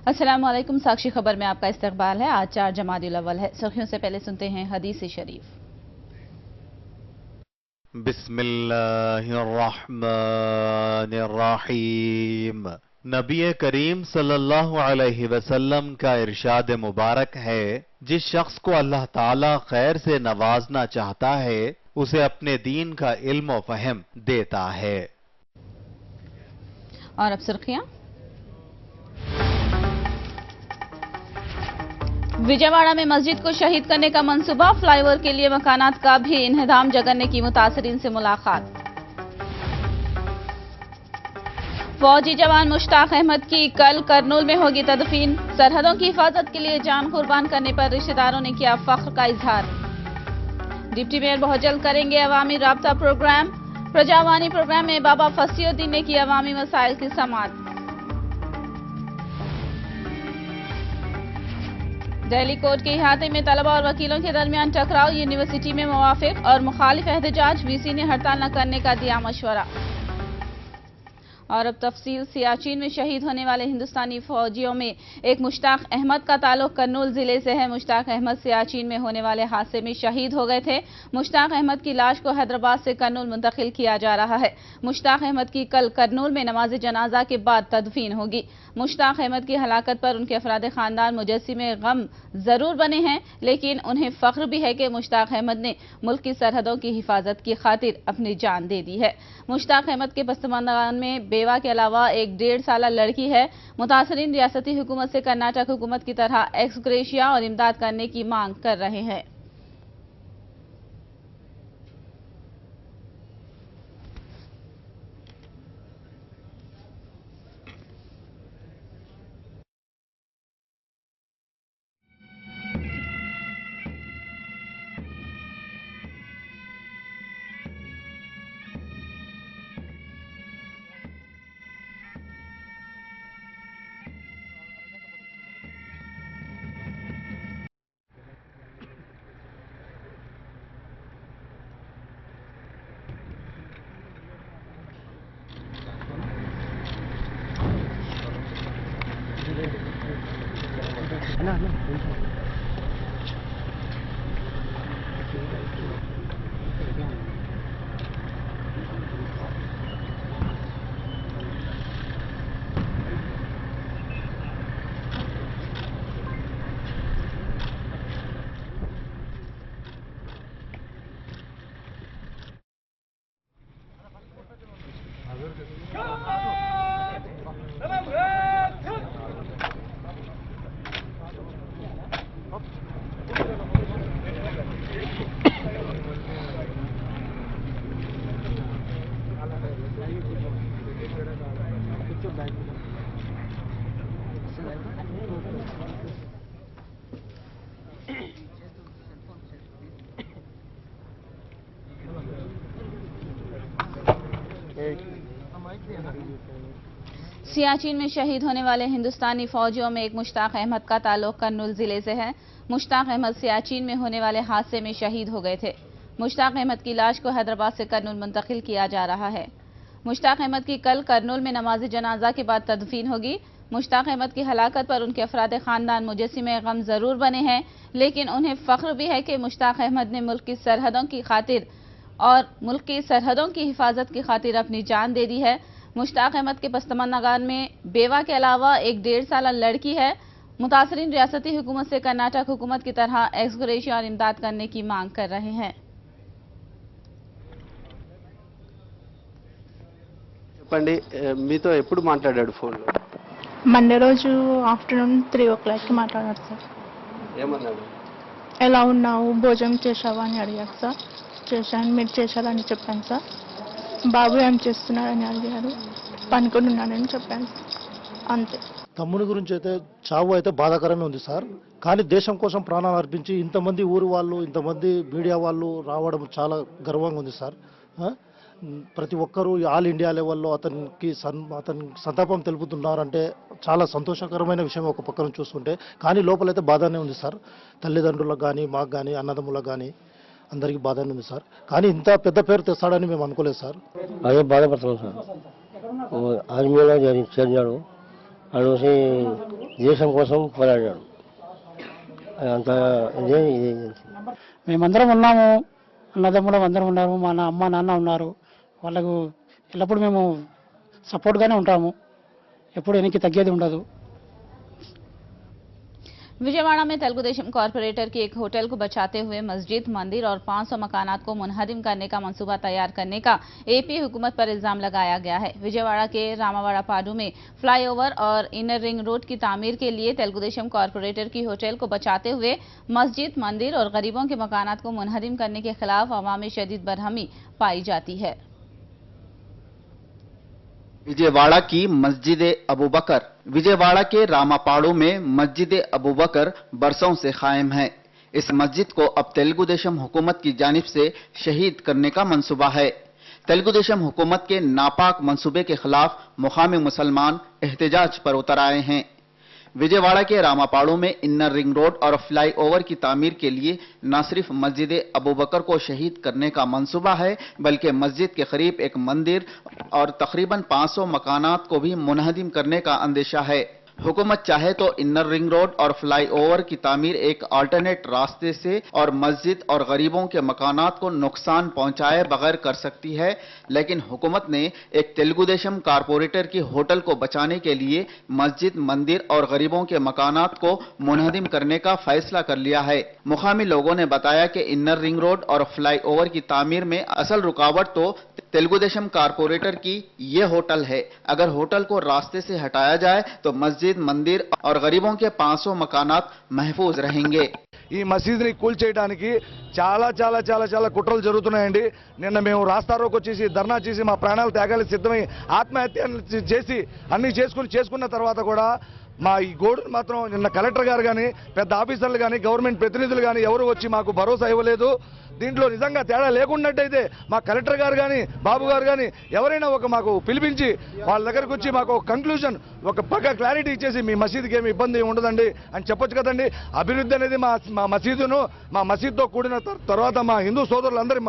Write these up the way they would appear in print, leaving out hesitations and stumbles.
अस्सलाम वालेकुम। साक्षी खबर में आपका इस्तकबाल है। आज 4 जमादिउल अव्वल है। सुर्खियों से पहले सुनते हैं हदीस शरीफ। बिस्मिल्लाहिर्रहमानिर्रहीम। नबी करीम सल्लल्लाहु अलैहि वसल्लम का इरशाद मुबारक है, जिस शख्स को अल्लाह ताला खैर से नवाजना चाहता है उसे अपने दीन का इल्म और फहम देता है। और अब सुर्खियां। विजयवाड़ा में मस्जिद को शहीद करने का मंसूबा, फ्लाईओवर के लिए मकानात का भी इंहदाम, जगन ने की मुतासरीन से मुलाकात। फौजी जवान मुश्ताक अहमद की कल करनूल में होगी तदफीन, सरहदों की हिफाजत के लिए जान कुर्बान करने पर रिश्तेदारों ने किया फख्र का इजहार। डिप्टी मेयर बहुत जल्द करेंगे अवामी राब्ता प्रोग्राम, प्रजावानी प्रोग्राम में बाबा फसीउद्दीन ने की अवामी मसाइल की समाअत। दिल्ली कोर्ट के इहाते में तलबा और वकीलों के दरमियान टकराव, यूनिवर्सिटी में मुवाफिक और मुखालिफ एहतजाज, वीसी ने हड़ताल न करने का दिया मशवरा। और अब तफसील। सियाचिन में शहीद होने वाले हिंदुस्तानी फौजियों में एक मुश्ताक अहमद का ताल्लुक करनूल जिले से है। मुश्ताक अहमद सियाचिन में होने वाले हादसे में शहीद हो गए थे। मुश्ताक अहमद की लाश को हैदराबाद से करनूल मुंतकिल किया जा रहा है। मुश्ताक अहमद की कल करनूल में नमाज जनाजा के बाद तदफीन होगी। मुश्ताक अहमद की हलाकत पर उनके अफराद खानदान मुजस्सिमे गम जरूर बने हैं, लेकिन उन्हें फख्र भी है कि मुश्ताक अहमद ने मुल्क की सरहदों की हिफाजत की खातिर अपनी जान दे दी है। मुश्ताक अहमद के पसमानदान में बेवा के अलावा एक 1.5 साल लड़की है। मुतासरीन रियासती हुकूमत से कर्नाटक हुकूमत की तरह एक्स ग्रेशिया और इमदाद करने की मांग कर रहे हैं। सियाचिन में शहीद होने वाले हिंदुस्तानी फौजियों में एक मुश्ताक अहमद का ताल्लुक करनूल जिले से है। मुश्ताक अहमद सियाचिन में होने वाले हादसे में शहीद हो गए थे। मुश्ताक अहमद की लाश को हैदराबाद से करनूल मुंतकिल किया जा रहा है। मुश्ताक अहमद की कल करनूल में नमाज जनाजा के बाद तदफीन होगी। मुश्ताक अहमद की हलाकत पर उनके अफराद खानदान मुजस्सिमे गम जरूर बने हैं, लेकिन उन्हें फख्र भी है कि मुश्ताक अहमद ने मुल्क की सरहदों की खातिर और मुल्क की सरहदों की हिफाजत की खातिर अपनी जान दे दी है। मुश्ताक अहमद के पस्तमनागान में बेवा के अलावा एक 1.5 साल लड़की है। मुतासरीन रियासती हुकूमत से कर्नाटक हुकूमत की तरह एक्स ग्रेशिया और इमदाद करने की मांग कर रहे हैं। చెప్పండి, మీతో ఎప్పుడు మాట్లాడాడు ఫోన్లో? మండే రోజు ఆఫ్టర్నూన్ 3 o'clock కి మాట్లాడారు సార్. ఏమన్నాడు? ఎలా ఉన్నావు, భోజనం చేశావా అని అడిగారు సార్. చేశాను, మీరు చేశారని చెప్పాను సార్. బాబు ఏం చేస్తున్నాడని అడిగారు. పనుకొని ఉన్నానని చెప్పాను అంతే. తమ్ముని గురించి అయితే చావు అయితే బాధాకరమే ఉంది సార్. కానీ దేశం కోసం ప్రాణాలు అర్పించి ఇంతమంది ఊరు వాళ్ళు, ఇంతమంది మీడియా వాళ్ళు రావడం చాలా గర్వంగా ఉంది సార్. ప్రతి ఒక్కరూ ఆల్ ఇండియా లెవెల్లో అతనికి సంతాపం తెలుపుతున్నారంటే చాలా సంతోషకరమైన విషయం ఒక పక్కన చూస్తుంటే. కానీ లోపలైతే బాధనే ఉంది సార్. తల్లిదండ్రులకు కానీ, మాకు కానీ, అన్నదమ్ములకు కానీ అందరికీ బాధనే ఉంది సార్. కానీ ఇంత పెద్ద పేరు తెస్తాడని మేము అనుకోలేదు సార్. అదే బాధపడుతున్నాం సార్. ఆర్మీలో చేరినాడు, అడిసి దేశం కోసం పోరాడాడు. అంత మేమందరం ఉన్నాము, అన్నదమ్ములం అందరం ఉన్నారు, మా అమ్మ నాన్న ఉన్నారు. వాళ్ళకు ఎల్లప్పుడూ మేము సపోర్ట్గానే ఉంటాము, ఎప్పుడు వెనక్కి తగ్గేది ఉండదు. विजयवाड़ा में तेलुगुदेशम कॉरपोरेटर की एक होटल को बचाते हुए मस्जिद, मंदिर और 500 मकानात को मुनहदिम करने का मंसूबा तैयार करने का एपी हुकूमत पर इल्जाम लगाया गया है। विजयवाड़ा के रामावाड़ा पाडू में फ्लाईओवर और इनर रिंग रोड की तामीर के लिए तेलुगुदेशम कॉरपोरेटर की होटल को बचाते हुए मस्जिद, मंदिर और गरीबों के मकानात को मुनहदिम करने के खिलाफ अवाम में शदीद बरहमी पाई जाती है। विजयवाड़ा की मस्जिद अबू बकर। विजयवाड़ा के रामापाड़ू में मस्जिद अबू बकर बरसों से कायम है। इस मस्जिद को अब तेलुगुदेशम हुकूमत की जानिब से शहीद करने का मंसूबा है। तेलुगुदेशम हुकूमत के नापाक मंसूबे के खिलाफ मुकामी मुसलमान एहतजाज पर उतर आए हैं। विजयवाड़ा के रामापाड़ू में इन्नर रिंग रोड और फ्लाईओवर की तामीर के लिए न सिर्फ मस्जिद अबू बकर को शहीद करने का मंसूबा है, बल्कि मस्जिद के करीब एक मंदिर और तकरीबन 500 मकानात को भी मुनहदिम करने का अंदेशा है। हुकूमत चाहे तो इन्नर रिंग रोड और फ्लाईओवर की तामीर एक अल्टरनेट रास्ते से और मस्जिद और गरीबों के मकानात को नुकसान पहुंचाए बगैर कर सकती है, लेकिन हुकूमत ने एक तेलुगुदेशम कारपोरेटर की होटल को बचाने के लिए मस्जिद, मंदिर और गरीबों के मकानात को मुनहदिम करने का फैसला कर लिया है। मुकामी लोगों ने बताया कि इन्नर रिंग रोड और फ्लाईओवर की तामीर में असल रुकावट तो तेलुगुदेशम कारपोरेटर की ये होटल है। अगर होटल को रास्ते से हटाया जाए तो मस्जिद, मंदिर और गरीबों के 500 मकानात महफूज रहेंगे। ఈ మసీదుని కూల్చేయడానికి చాలా చాలా చాలా చాలా కుట్రలు జరుగుతున్నాయండి. నిన్న మేము రాస్తారోకి వచ్చేసి ధర్నా చేసి మా ప్రాణాలు త్యాగాలు సిద్ధమై ఆత్మహత్య చేసి అన్ని చేసుకున్న తర్వాత కూడా మా ఈ గోడును మాత్రం నిన్న కలెక్టర్ గారు కానీ పెద్ద ఆఫీసర్లు కానీ గవర్నమెంట్ ప్రతినిధులు కానీ ఎవరు వచ్చి మాకు భరోసా ఇవ్వలేదు. దీంట్లో నిజంగా తేడా లేకున్నట్టయితే మా కలెక్టర్ గారు కానీ బాబు గారు కానీ ఎవరైనా మాకు పిలిపించి వాళ్ళ దగ్గరకు వచ్చి మాకు ఒక కంక్లూజన్, ఒక పక్క క్లారిటీ ఇచ్చేసి మీ మసీదుకి ఏమి ఇబ్బంది ఉండదండి అని చెప్పొచ్చు కదండి. అభివృద్ధి అనేది మా మసీదును, మా మసీదుతో కూడిన తర్వాత మా హిందూ సోదరులందరి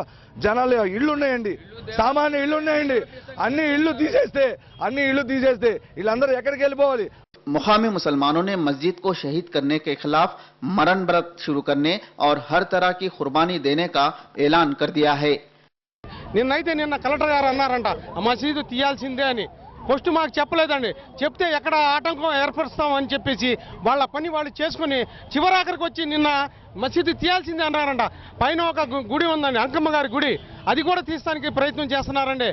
జనాలు ఇళ్ళు ఉన్నాయండి, సామాన్య ఇళ్ళు ఉన్నాయండి. అన్ని ఇళ్ళు తీసేస్తే వీళ్ళందరూ ఎక్కడికి వెళ్ళిపోవాలి? मुकामी मुसलमानों ने मस्जिद को शहीद करने के खिलाफ मरण व्रत शुरू करने और हर तरह की कुर्बानी देने का ऐलान कर दिया है। నిన్న కలెక్టర్ గారు అన్నారంట ఆ మసీదు తీయాల్సిందే అని. ఫస్ట్ మాకు చెప్పలేదండి. చెప్తే ఎక్కడ ఆటంకం ఏర్పరుస్తామని చెప్పేసి వాళ్ళ పని వాళ్ళు చేసుకుని చివరాఖరికి వచ్చి నిన్న మసీదు తీయాల్సిందే అన్నారంట. పైన ఒక గుడి ఉందండి, అంకమ్మ గారి గుడి, అది కూడా తీస్తానికి ప్రయత్నం చేస్తున్నారండి.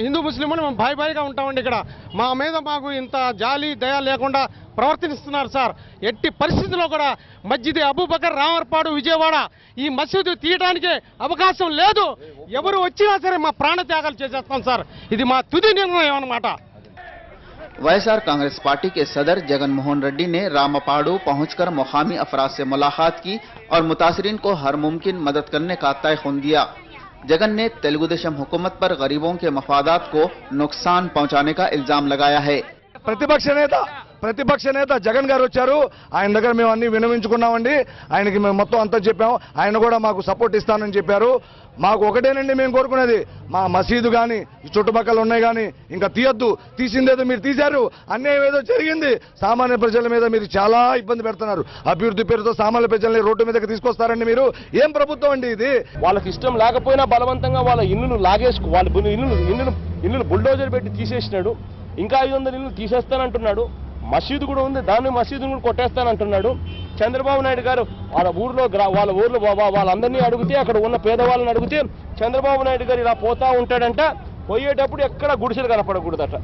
హిందూ ముస్లింలు మేము బాయిగా ఉంటామండి. ఇక్కడ మా మీద మాకు ఇంత జాలి దయ లేకుండా ప్రవర్తిస్తున్నారు సార్. ఎట్టి పరిస్థితుల్లో కూడా మస్జిద్ అబూబకర్ రామర్పాడు విజయవాడ ఈ మసీదు తీయడానికి అవకాశం లేదు. ఎవరు వచ్చినా సరే మా ప్రాణ త్యాగాలు చేసేస్తాం సార్. ఇది మా తుది నిర్ణయం అన్నమాట. वाईएसआर कांग्रेस पार्टी के सदर जगन मोहन रेड्डी ने रामापाड़ू पहुंचकर मुकामी अफराद से मुलाकात की और मुतासरीन को हर मुमकिन मदद करने का तयखुन दिया। जगन ने तेलुगुदेशम हुकूमत पर गरीबों के मफादात को नुकसान पहुंचाने का इल्जाम लगाया है। ప్రతిపక్ష నేత జగన్ గారు వచ్చారు. ఆయన దగ్గర మేము అన్ని వినవించుకున్నామండి. ఆయనకి మేము మొత్తం అంతా చెప్పాము. ఆయన కూడా మాకు సపోర్ట్ ఇస్తానని చెప్పారు. మాకు ఒకటేనండి మేము కోరుకునేది, మా మసీదు కానీ చుట్టుపక్కల ఉన్నాయి కానీ ఇంకా తీయొద్దు. తీసిందేదో మీరు తీశారు, అన్యాయం ఏదో జరిగింది. సామాన్య ప్రజల మీద మీరు చాలా ఇబ్బంది పెడుతున్నారు. అభివృద్ధి పేరుతో సామాన్య ప్రజల్ని రోడ్డు మీదకి తీసుకొస్తారండి మీరు. ఏం ప్రభుత్వం అండి ఇది? వాళ్ళకి ఇష్టం లేకపోయినా బలవంతంగా వాళ్ళ ఇల్లును వాళ్ళ ఇల్లును బుల్డోజర్ పెట్టి తీసేసినాడు. ఇంకా 500 ఇల్లు తీసేస్తానంటున్నాడు. మసీదు కూడా ఉంది, దాన్ని మసీదును కూడా కొట్టేస్తానంటున్నాడు. చంద్రబాబు నాయుడు గారు వాళ్ళ ఊర్లో వాళ్ళందరినీ అడిగితే, అక్కడ ఉన్న పేదవాళ్ళని అడిగితే చంద్రబాబు నాయుడు గారు ఇలా పోతా ఉంటాడంట. పోయేటప్పుడు ఎక్కడ గుడిసెలు కనపడకూడదట.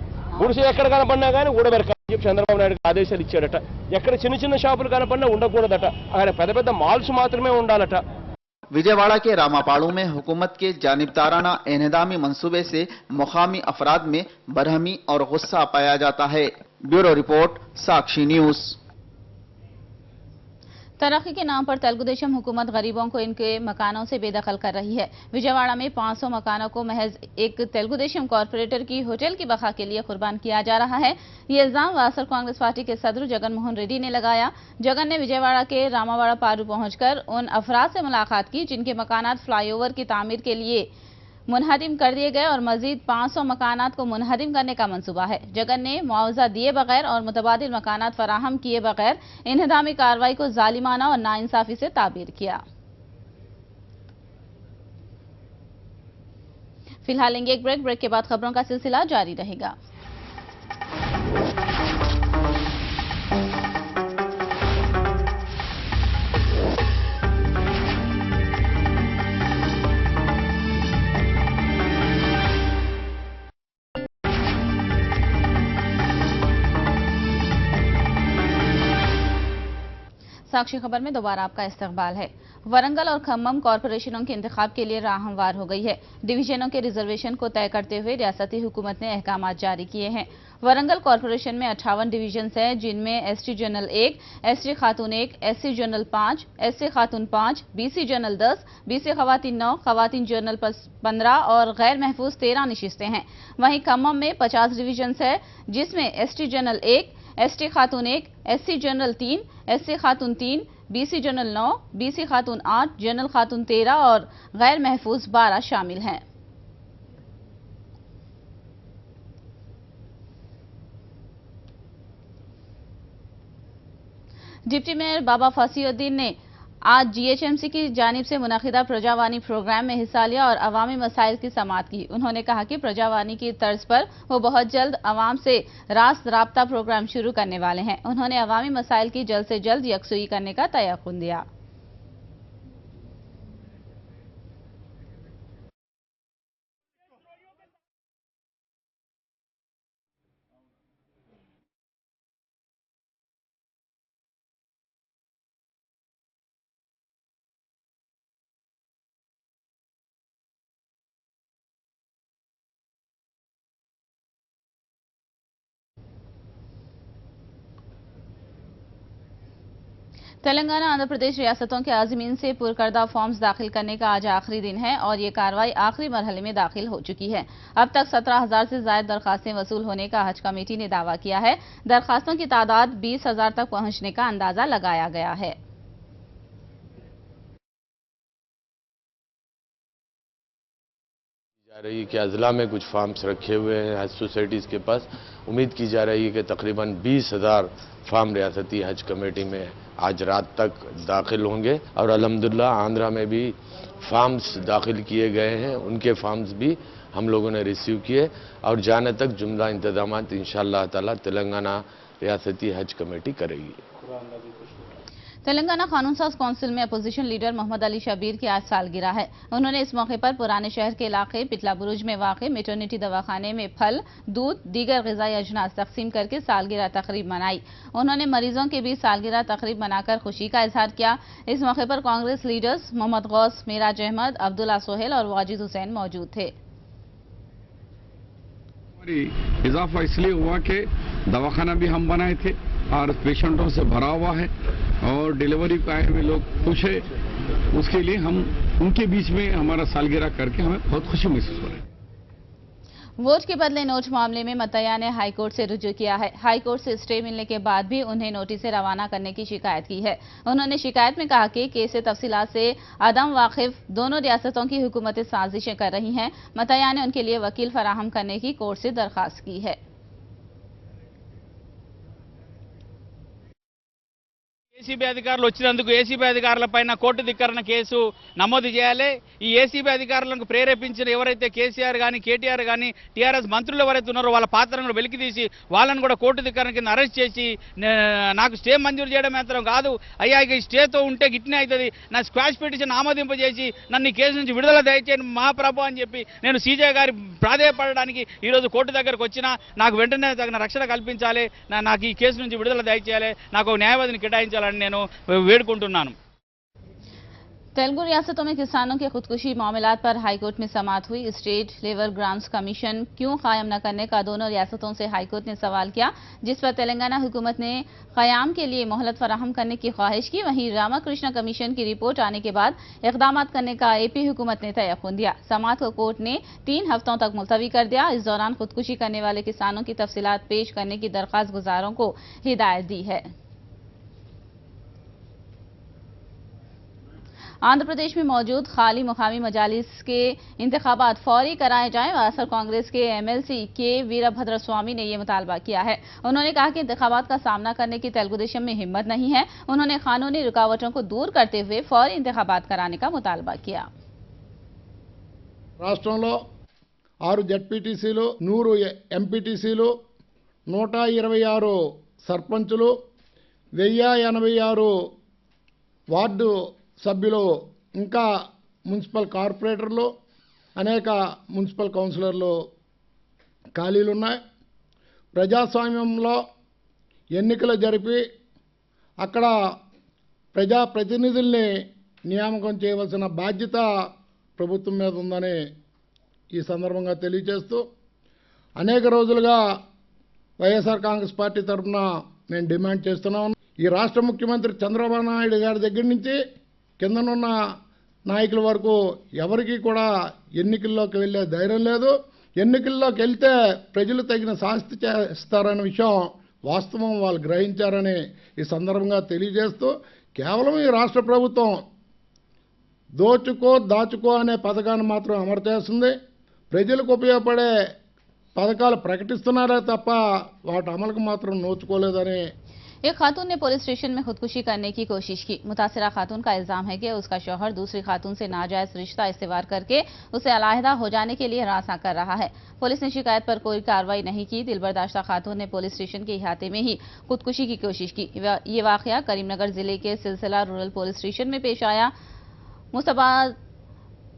గుడిసెలు ఎక్కడ కనపడినా కానీ ఊడబెరకాలని చెప్పి చంద్రబాబు నాయుడు ఆదేశాలు ఇచ్చాడట. ఎక్కడ చిన్న షాపులు కనపడినా ఉండకూడదట. అక్కడ పెద్ద మాల్స్ మాత్రమే ఉండాలట. विजयवाड़ा के रामापाड़ू में हुकूमत के जानिबदाराना एहदामी मंसूबे से मुकामी अफराद में बरहमी और गुस्सा पाया जाता है। ब्यूरो रिपोर्ट, साक्षी न्यूज। तरक्की के नाम पर तेलुगुदेशम हुकूमत गरीबों को इनके मकानों से बेदखल कर रही है। विजयवाड़ा में 500 मकानों को महज एक तेलुगुदेशम कॉरपोरेटर की होटल की बका के लिए कुर्बान किया जा रहा है। ये इल्जाम वाईएसआर कांग्रेस पार्टी के सदर जगन मोहन रेड्डी ने लगाया। जगन ने विजयवाड़ा के रामावाड़ा पारू पहुंचकर उन अफराद से मुलाकात की जिनके मकानात फ्लाईओवर की तामीर के लिए मुनहदिम कर दिए गए और मजीद 500 मकानात को मुनहदिम करने का मंसूबा है। जगन ने मुआवजा दिए बगैर और मुतबादिल मकानात फराहम किए बगैर इन्हदामी कार्रवाई को जालिमाना और नाइंसाफी से ताबीर किया। फिलहाल लेंगे एक ब्रेक के बाद खबरों का सिलसिला जारी रहेगा। साक्षी खबर में दोबारा आपका इस्तकबाल है। वरंगल और खम्मम कॉरपोरेशनों के इंतखाब के लिए राह हमवार हो गई है। डिवीजनों के रिजर्वेशन को तय करते हुए रियासती हुकूमत ने अहकाम जारी किए हैं। वरंगल कॉरपोरेशन में 58 डिवीजन हैं, जिनमें एसटी जनरल 1, एसटी खातून 1, एससी जनरल 5, एससी खातून 5, बीसी जनरल 10, बीसी खवातीन 9, खवातीन जनरल 15 और गैर महफूज 13 नशिस्तें हैं। वहीं खम्मम में 50 डिवीजन है, जिसमें एसटी जनरल 1, एसटी खातून 1, एससी जनरल 3, एससी खातून 3, बीसी जनरल 9, बीसी खातून 8, जनरल खातून 13 और गैर महफूज 12 शामिल हैं। डिप्टी मेयर बाबा फसीउद्दीन ने आज जीएचएमसी की जानिब से मुनक़िदा प्रजावानी प्रोग्राम में हिस्सा लिया और अवामी मसाइल की समाअत की। उन्होंने कहा कि प्रजावानी की तर्ज पर वो बहुत जल्द अवाम से रास्त राब्ता प्रोग्राम शुरू करने वाले हैं। उन्होंने अवामी मसाइल की जल्द से जल्द यकसुई करने का तयक़ुन दिया। तेलंगाना आंध्र प्रदेश रियासतों के आज़मीन से पुरकर्दा फॉर्म्स दाखिल करने का आज आखिरी दिन है और ये कार्रवाई आखिरी मरहले में दाखिल हो चुकी है। अब तक 17,000 से ज्यादा दरखास्तें वसूल होने का हज कमेटी ने दावा किया है। दरखास्तों की तादाद 20,000 तक पहुंचने का अंदाजा लगाया गया है। जा रही है कि अजला में कुछ फार्म्स रखे हुए हैं हज सोसाइटीज़ के पास। उम्मीद की जा रही है कि तकरीबन 20,000 फार्म रियासती हज कमेटी में आज रात तक दाखिल होंगे और अल्हम्दुलिल्लाह आंध्रा में भी फार्म्स दाखिल किए गए हैं। उनके फार्म्स भी हम लोगों ने रिसीव किए और जाने तक जुमला इंतजामात इंशाअल्लाह ताला तेलंगाना रियासती हज कमेटी करेगी। तेलंगाना कानून साज काउंसिल में अपोजिशन लीडर मोहम्मद अली शबीर की आज सालगिरह है। उन्होंने इस मौके पर पुराने शहर के इलाके पिटला बुरुज में वाक़े मेटर्निटी दवाखाने में फल, दूध, दीगर ग़िज़ाई अजनास तकसीम करके सालगिरह तकरीब मनाई। उन्होंने मरीजों के बीच सालगिरह तकरीब मनाकर खुशी का इजहार किया। इस मौके पर कांग्रेस लीडर्स मोहम्मद गौस, मेराज अहमद, अब्दुल्ला सोहेल और वाजिद हुसैन मौजूद थे। इजाफा इसलिए हुआ कि दवाखाना भी हम बनाए थे और पेशेंटों से भरा हुआ है और डिलीवरी पे आए हुए लोग खुश है। उसके लिए हम उनके बीच में हमारा सालगिरह करके हमें बहुत खुशी महसूस हो रही है। वोट के बदले नोट मामले में मतैया ने हाईकोर्ट से रुजू किया है। हाईकोर्ट से स्टे मिलने के बाद भी उन्हें नोटिस रवाना करने की शिकायत की है। उन्होंने शिकायत में कहा कि केस तफसीलात से अदम वाकिफ दोनों रियासतों की हुकूमतें साजिशें कर रही हैं। मतैया ने उनके लिए वकील फराहम करने की कोर्ट से दरखास्त की है। ఏసీబీ అధికారులు వచ్చినందుకు ఏసీబీ అధికారులపైన కోర్టు ధిక్కరణ కేసు నమోదు చేయాలి। ఈ ఏసీబీ అధికారులకు ప్రేరేపించిన ఎవరైతే కేసీఆర్ గాని కేటీఆర్ గాని టీఆర్ఎస్ మంత్రులు ఎవరైతే ఉన్నారో వాళ్ళ పాత్రను వెలికి తీసి వాళ్ళని కూడా కోర్టు ధిక్కరణ కింద అరెస్ట్ చేసి నాకు స్టే మంజూరు చేయడం మాత్రం కాదు, అయ్యా ఇక స్టేతో ఉంటే గిట్నే అవుతుంది, నా స్క్వాష్ పిటిషన్ ఆమోదింపజేసి నన్ను ఈ కేసు నుంచి విడుదల దయచేయండి మహాప్రభు అని చెప్పి నేను సీజే గారి ప్రాధేయపడడానికి ఈరోజు కోర్టు దగ్గరకు వచ్చినా నాకు వెంటనే తగిన రక్షణ కల్పించాలి, నాకు ఈ కేసు నుంచి విడుదల దయచేయాలి, నాకు న్యాయవాదిని కేటాయించాలని నేను వేడుకుంటున్నాను। तेलुगु रियासतों में किसानों के खुदकुशी मामलात पर हाईकोर्ट में समाअत हुई। स्टेट लेबर ग्रांट्स कमीशन क्यों कायम न करने का दोनों रियासतों से हाईकोर्ट ने सवाल किया, जिस पर तेलंगाना हुकूमत ने क़याम के लिए मोहलत फराहम करने की ख्वाहिश की। वहीं रामाकृष्ण कमीशन की रिपोर्ट आने के बाद इक़दाम करने का एपी हुकूमत ने तयक़ुन दिया। समाअत को कोर्ट ने 3 हफ्तों तक मुलतवी कर दिया। इस दौरान खुदकुशी करने वाले किसानों की तफसीलात पेश करने की दरख्वास्त गुजारों को हिदायत दी है। आंध्र प्रदेश में मौजूद खाली मुकामी मजालिस के इंतखाबात फौरी कराए जाएं। वायएसआर कांग्रेस के एमएलसी के वीरभद्र स्वामी ने यह मुतालबा किया है। उन्होंने कहा कि इंतखाबात का सामना करने की तेलुगुदेशम में हिम्मत नहीं है। उन्होंने कानूनी रुकावटों को दूर करते हुए फौरी इंतखाबात कराने का मुतालबा किया। రాష్ట్రంలో 6 జెడ్పీటీసీలు 100 ఎంపీటీసీలు 126 సర్పంచులు 1086 వార్డు సభ్యులు ఇంకా మున్సిపల్ కార్పొరేటర్లు అనేక మున్సిపల్ కౌన్సిలర్లు ఖాళీలు ఉన్నాయి. ప్రజాస్వామ్యంలో ఎన్నికలు జరిపి అక్కడ ప్రజాప్రతినిధుల్ని నియామకం చేయవలసిన బాధ్యత ప్రభుత్వం మీద ఉందని ఈ సందర్భంగా తెలియజేస్తూ అనేక రోజులుగా వైఎస్ఆర్ కాంగ్రెస్ పార్టీ తరఫున నేను డిమాండ్ చేస్తున్నాను. ఈ రాష్ట్ర ముఖ్యమంత్రి చంద్రబాబు నాయుడు గారి దగ్గర నుంచి కిందనున్న నాయకుల వరకు ఎవరికీ కూడా ఎన్నికల్లోకి వెళ్ళే ధైర్యం లేదు. ఎన్నికల్లోకి వెళ్తే ప్రజలు తగిన శాస్తి చేస్తారనే విషయం వాస్తవం వాళ్ళు గ్రహించారని ఈ సందర్భంగా తెలియజేస్తూ కేవలం ఈ రాష్ట్ర ప్రభుత్వం దోచుకో దాచుకో అనే పథకాన్ని మాత్రం అమలు చేస్తుంది. ప్రజలకు ఉపయోగపడే పథకాలు ప్రకటిస్తున్నారే తప్ప వాటి అమలుకు మాత్రం నోచుకోలేదని. एक खातून ने पुलिस स्टेशन में खुदकुशी करने की कोशिश की। मुतासिरा खातून का इल्जाम है कि उसका शौहर दूसरी खातून से नाजायज रिश्ता इस्तेवार करके उसे अलहदा हो जाने के लिए हरासा कर रहा है। पुलिस ने शिकायत पर कोई कार्रवाई नहीं की। दिलबरदाश्ता खातून ने पुलिस स्टेशन के इहाते में ही खुदकुशी की कोशिश की। ये वाकया करीमनगर जिले के सिलसिला रूरल पुलिस स्टेशन में पेश आया।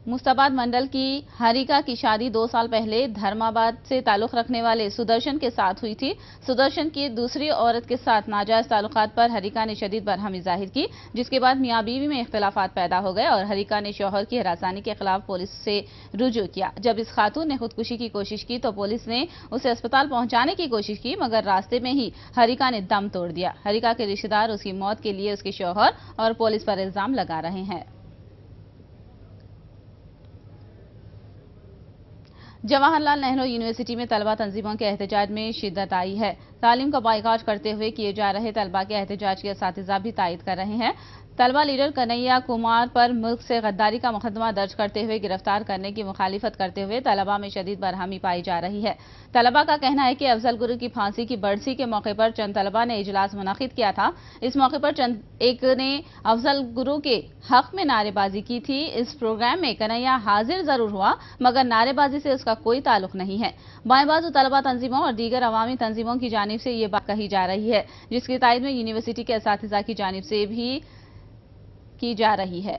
मुस्ताबाद मंडल की हरिका की शादी 2 साल पहले धर्माबाद से ताल्लुक रखने वाले सुदर्शन के साथ हुई थी। सुदर्शन की दूसरी औरत के साथ नाजायज ताल्लुकात पर हरिका ने शदीद बरहमी जाहिर की, जिसके बाद मियां बीवी में इख्तिलाफात पैदा हो गए और हरिका ने शौहर की हरासानी के खिलाफ पुलिस से रुजू किया। जब इस खातून ने खुदकुशी की कोशिश की तो पुलिस ने उसे अस्पताल पहुंचाने की कोशिश की, मगर रास्ते में ही हरिका ने दम तोड़ दिया। हरिका के रिश्तेदार उसकी मौत के लिए उसके शौहर और पुलिस पर इल्जाम लगा रहे हैं। जवाहरलाल नेहरू यूनिवर्सिटी में तलबा तंजीमों के एहतजाज में शिद्दत आई है। तालीम का बाइकाट करते हुए किए जा रहे तलबा के एहतजाज के असातिज़ा भी तायद कर रहे हैं। तलबा लीडर कन्हैया कुमार पर मुल्क से गद्दारी का मुकदमा दर्ज करते हुए गिरफ्तार करने की मुखालिफत करते हुए तलबा में शदीद बरहमी पाई जा रही है। तलबा का कहना है कि अफजल गुरु की फांसी की बरसी के मौके पर चंद तलबा ने इजलास मुनक़िद किया था। इस मौके पर चंद एक ने अफजल गुरु के हक में नारेबाजी की थी। इस प्रोग्राम में कन्हैया हाजिर जरूर हुआ, मगर नारेबाजी से उसका कोई ताल्लुक नहीं है। बाएं बाजू तलबा तंजीमों और दीगर अवामी तंजीमों की जानिब से ये बात कही जा रही है, जिसकी तायद में यूनिवर्सिटी के असातिज़ा की जानिब से भी की जा रही है।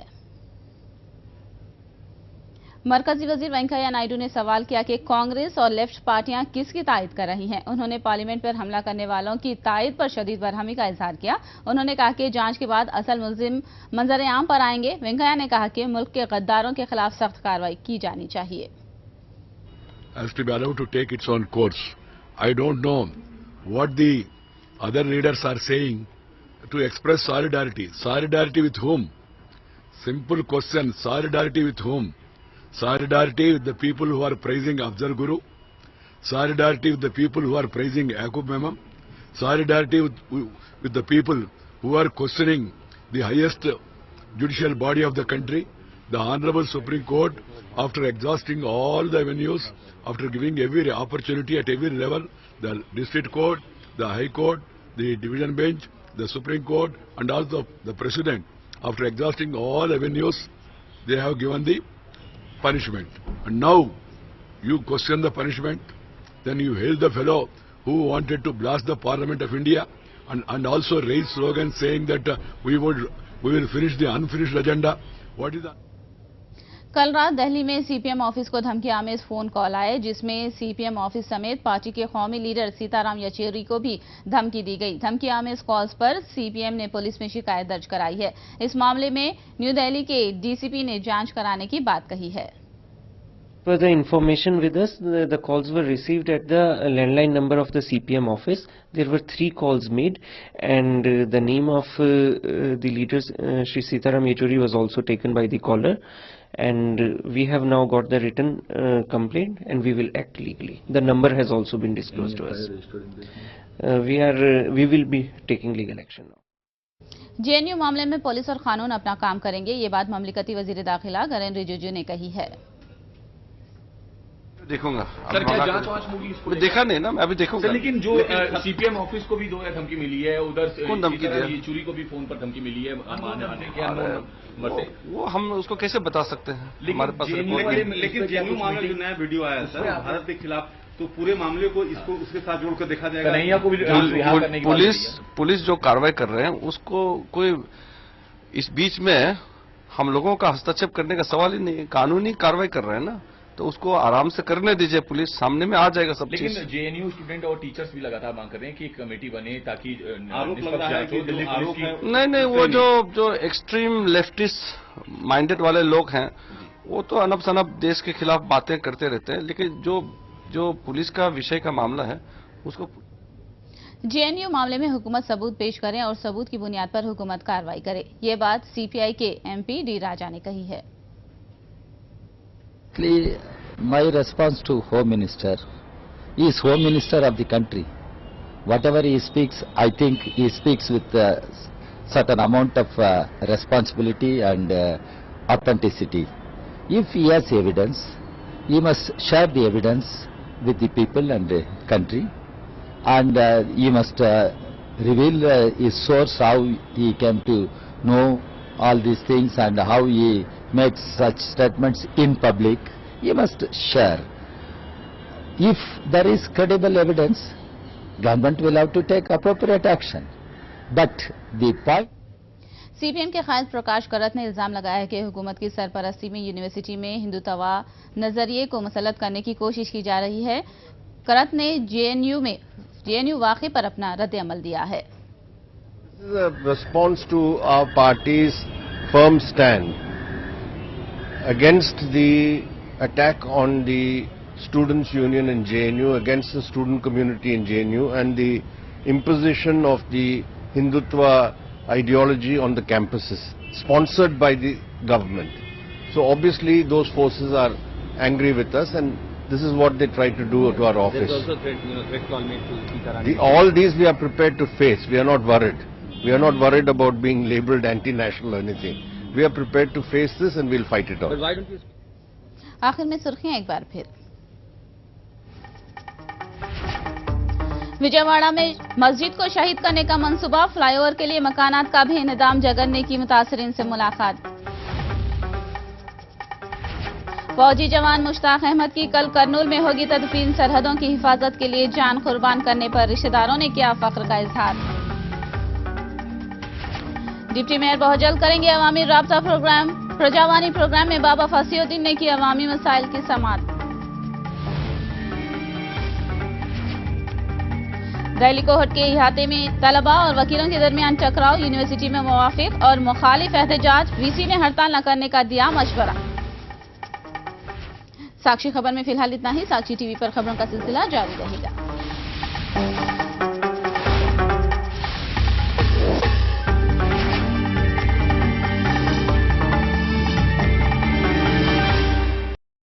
मरकजी वजीर वेंकैया नायडू ने सवाल किया कि कांग्रेस और लेफ्ट पार्टियां किसकी तायद कर रही हैं। उन्होंने पार्लियामेंट पर हमला करने वालों की तायद पर शदीद बरहमी का इजहार किया। उन्होंने कहा कि जांच के बाद असल मुल्जिम मंजर आम पर आएंगे। वेंकैया ने कहा कि मुल्क के गद्दारों के खिलाफ सख्त कार्रवाई की जानी चाहिए। Has to be allowed to take its own course. I don't know what the other leaders are saying to express solidarity. Solidarity with whom? Simple question. Solidarity with whom? Solidarity with the people who are praising Afzal Guru. Solidarity with the people who are praising Yaqub Memon. Solidarity with the people who are questioning the highest judicial body of the country, the Honorable Supreme Court, after exhausting all the avenues, after giving every opportunity at every level, the District Court, the High Court, the Division Bench, the Supreme Court, and also the President, after exhausting all avenues, they have given the punishment. And now you question the punishment, then you hail the fellow who wanted to blast the Parliament of India and also raise slogans saying that we will finish the unfinished agenda. What is that? कल रात दिल्ली में CPM office को धमकी आमेज phone call आए, जिसमें CPM office समेत party के कौमी लीडर सीताराम येचुरी को भी धमकी दी गई। धमकी आमेज कॉल्स पर सीपीएम ने पुलिस में शिकायत दर्ज कराई है। इस मामले में न्यू दिल्ली के डीसीपी ने जांच कराने की बात कही है। For the information with us, the calls were received at the landline number of the CPM office. There were 3 calls made, and the name of the leaders, Shri Sitaram Yechuri, was also taken by the caller. And we have now got the written complaint, and we will act legally. The number has also been disclosed to us. We will be taking legal action now. JNU मामले में police और कानून अपना काम करेंगे, ये बात ममलिकती वजीर दाखिला किरेन रिजिजू ने कही है। देखूंगा सर, क्या जांच वांच होगी इसको? देखा नहीं ना, मैं अभी देखूंगा। सर, लेकिन जो सीपीएम ऑफिस को भी दो धमकी मिली है, उधर कौन धमकी दिया? चूरी को भी फोन पर धमकी मिली है वो हम उसको कैसे बता सकते हैं, हमारे पास लेकिन जेएनयू मामले जो नया वीडियो आया सर भारत के खिलाफ, तो पूरे मामले को इसको उसके साथ जोड़कर देखा जाएगा। पुलिस जो कार्रवाई कर रहे हैं उसको कोई इस बीच में हम लोगों का हस्तक्षेप करने का सवाल ही नहीं है। कानूनी कार्रवाई कर रहे हैं ना, तो उसको आराम से करने दीजिए, पुलिस सामने में आ जाएगा सब चीज। लेकिन जेएनयू स्टूडेंट और टीचर्स भी लगातार मांग कर रहे हैं कि एक कमेटी बने ताकि नहीं, वो जो एक्सट्रीम लेफ्टिस्ट माइंडेड वाले लोग हैं वो तो अनब सनब देश के खिलाफ बातें करते रहते हैं, लेकिन जो पुलिस का विषय का मामला है उसको जेएनयू मामले में हुकूमत सबूत पेश करें और सबूत की बुनियाद पर हुकूमत कार्रवाई करे, ये बात सीपीआई के एमपी डी राजा ने कही है। My response to Home Minister, he is Home Minister of the country. Whatever he speaks, I think he speaks with certain amount of responsibility and authenticity. If he has evidence, he must share the evidence with the people and the country, and he must reveal his source, how he came to know all these things and how he makes such statements in public. He must share. If there is credible evidence, government will have to take appropriate action. But the point CPM के कायद प्रकाश करत ने इल्जाम लगाया है कि हुकूमत की सरपरस्ती में यूनिवर्सिटी में हिंदुत्वा नजरिए को मुसल्लत करने की कोशिश की जा रही है। करत ने जेएनयू वाक़े पर अपना रद्द-ए-अमल दिया है। This is a response to our party's firm stand against the attack on the students' union in JNU, against the student community in JNU, and the imposition of the Hindutva ideology on the campuses, sponsored by the government. So obviously those forces are angry with us, and this is what they try to do to our office. There's also threat call made to Sitaram. All these we are prepared to face. We are not worried. We are not worried about being labelled anti-national or anything. We are prepared to face this and we'll fight it out. But why don't you... आखिर में सुर्खियां एक बार फिर। विजयवाड़ा में मस्जिद को शहीद करने का मंसूबा, फ्लाईओवर के लिए मकानात का भी इंतजाम, जगन ने की मुतासरीन से मुलाकात। फौजी जवान मुश्ताक अहमद की कल करनूल में होगी तदफीन, सरहदों की हिफाजत के लिए जान कुर्बान करने पर रिश्तेदारों ने किया फख्र का इजहार। डिप्टी मेयर बहुत जल्द करेंगे अवामी राब्ता प्रोग्राम, प्रजावानी प्रोग्राम में बाबा फसीउद्दीन ने की अवामी मसाइल की समाअत। दिल्ली कोहट के इहाते में तलबा और वकीलों के दरमियान टकराव, यूनिवर्सिटी में मुवाफिक और मुखालिफ एहतजाज, वीसी ने हड़ताल न करने का दिया मशवरा। साक्षी खबर में फिलहाल इतना ही। साक्षी टीवी पर खबरों का सिलसिला जारी रहेगा।